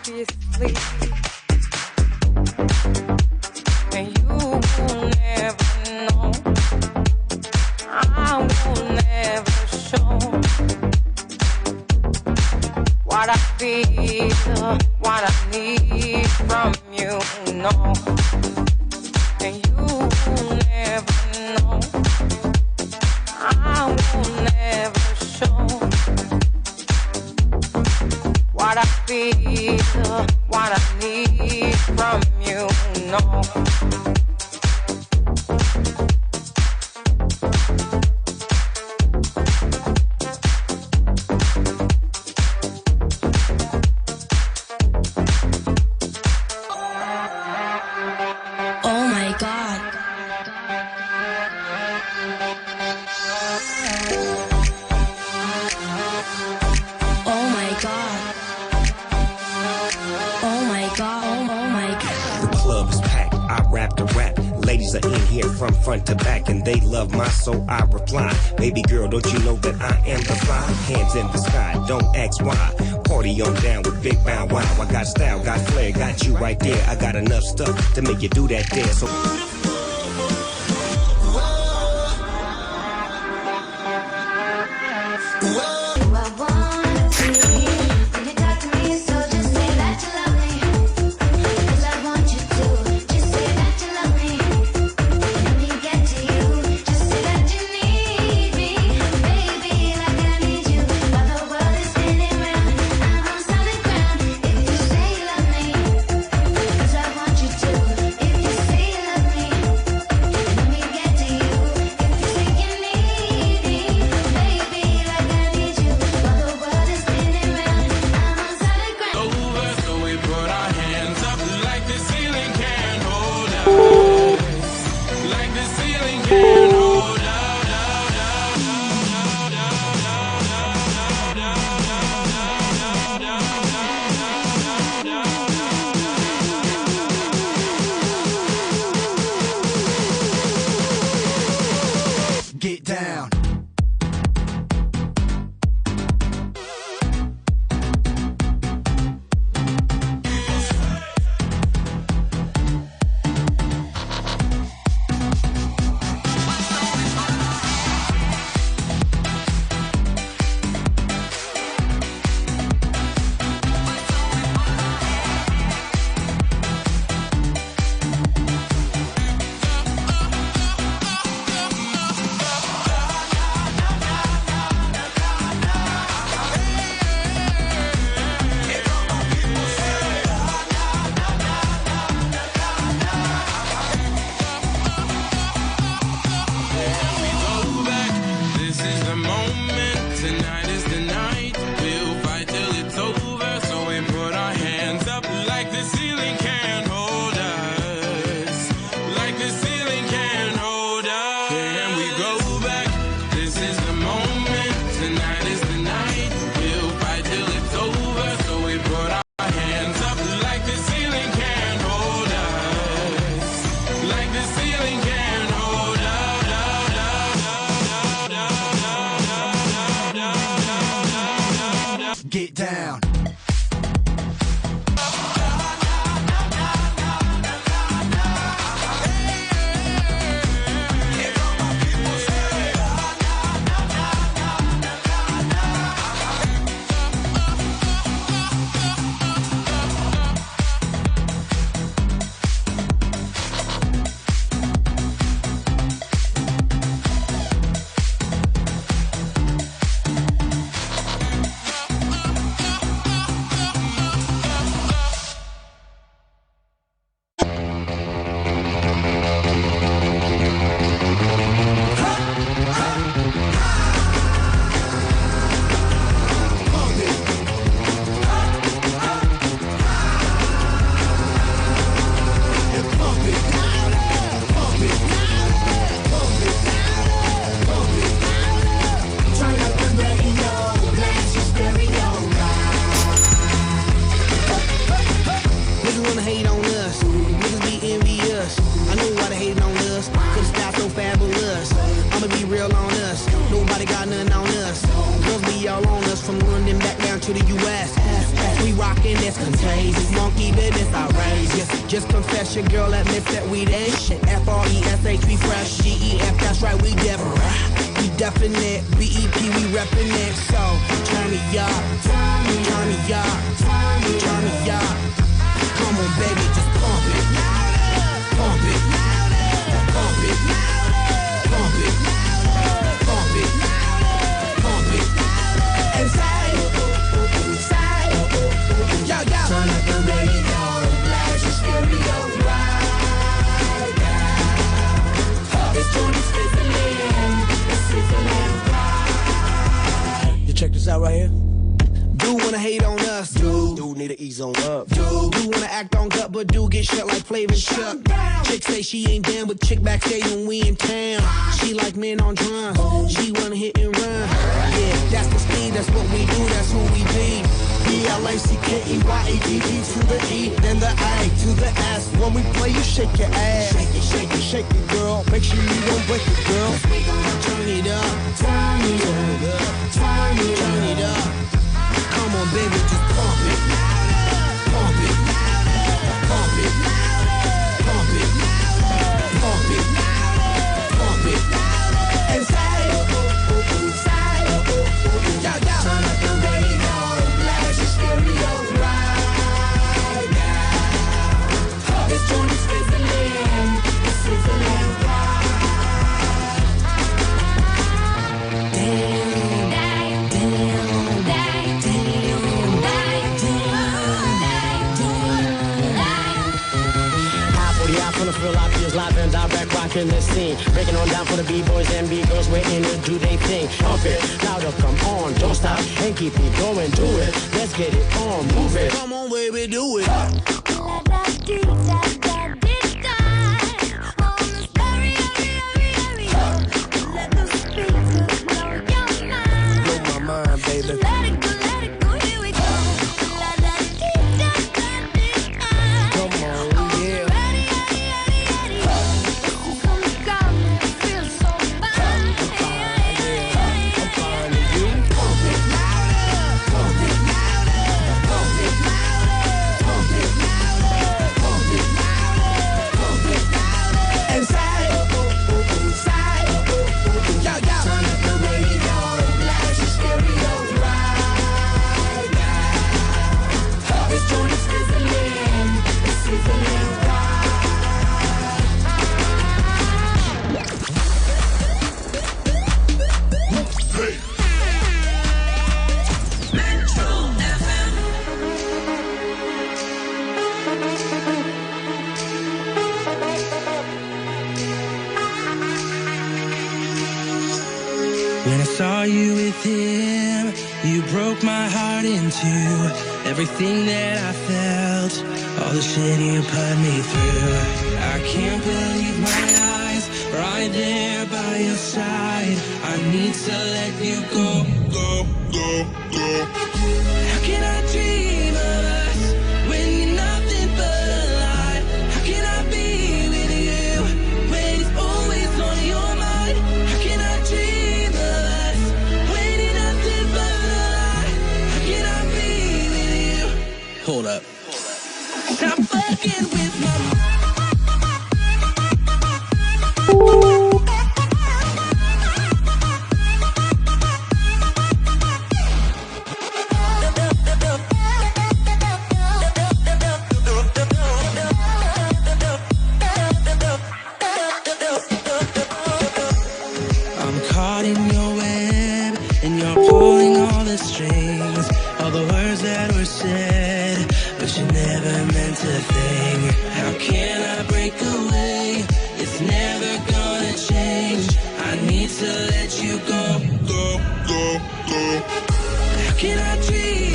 be asleep. And you will never know. I will never show what I feel, what I need from you, no. And you will never know. I will never show what I feel, what I need from you, no. From front to back, and they love my soul, I reply. Baby girl, don't you know that I am the fly? Hands in the sky, don't ask why. Party on down with Big Bow Wow. I got style, got flair, got you right there. I got enough stuff to make you do that dance. So get down. to the U.S. We rock talking is contagious. Monkey business outrageous. Just confess your girl admits that we ain't shit. FRESH, we fresh. GEF, that's right, we different. We definite. BEP, we reppin' it. So turn me up, turn me up, turn me up. Come on, baby, just pump it, pump it, pump it, pump it, pump it, pump it. And say, yo, yo. Turn up the radio, blast your stereo right now. This joint is sizzling, it's sizzling right. You check this out right here. Do wanna hate on us, dude need to ease on up, dude wanna act on gut, but do get shut like Flavor Chuck. Chick say she ain't down, but chick backstage when we in town. She like men on drums, she wanna hit and run. Yeah, that's the speed, that's what we do, that's who we be. BLACKEYEDD to the E, then the A to the S. When we play, you shake your ass. Shake it, shake it, shake it, girl. Make sure you don't break it, girl. We gonna turn it up, turn it up, turn it up. Come on, baby, just pump it, pump it, pump it, pump it, pump it, pump it, and say, yo, yo. Turn up the radio, blast your stereo right now. This joint is sizzling, it's sizzling right. Real obvious, live and direct, rocking the scene. Breaking on down for the B-boys and B-girls, waiting to do they thing. Pump it, louder, come on, don't stop, and keep it going, do it. Let's get it on, move it. Come on, baby, do it. Let the speakers blow your mind. Blow my mind, baby. Let it go, here we go. Come on, yeah. When I saw you with him, you broke my heart in two. Everything that I felt, all the shit you put me through. I can't believe my eyes, right there by your side. I need to let you go, go, go, go. How can I dream of us when you're nothing but a lie? How can I be with you when it's always on your mind? How can I dream of us when you're nothing but a lie? How can I be with you? Hold up. Stop fucking with my mind. All the words that were said, but you never meant a thing. How can I break away? It's never gonna change. I need to let you go, go, go, go. How can I dream?